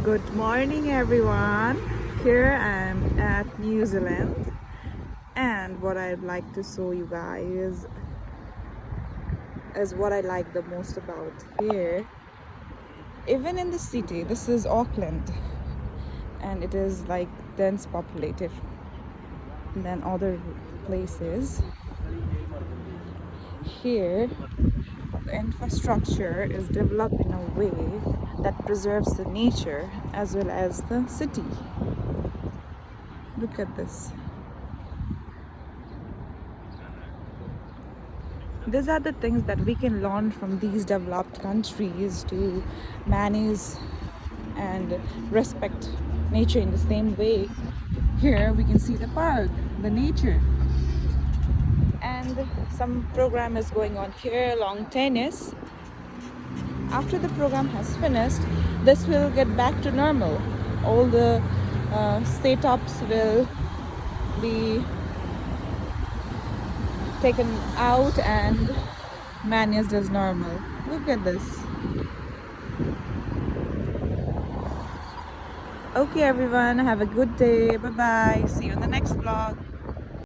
Good morning, everyone. Here I'm at New Zealand, and what I'd like to show you guys is what I like the most about here. Even in the city, this is Auckland, and it is like dense populated than other places. Here, the infrastructure is developed in a way that preserves the nature as well as the city. Look at this. These are the things that we can learn from these developed countries to manage and respect nature in the same way. Here we can see the park, the nature, and some program is going on here along tennis. After the program has finished, this will get back to normal. All the setups will be taken out and managed as normal. Look at this. Okay, everyone, have a good day. Bye bye. See you in the next vlog.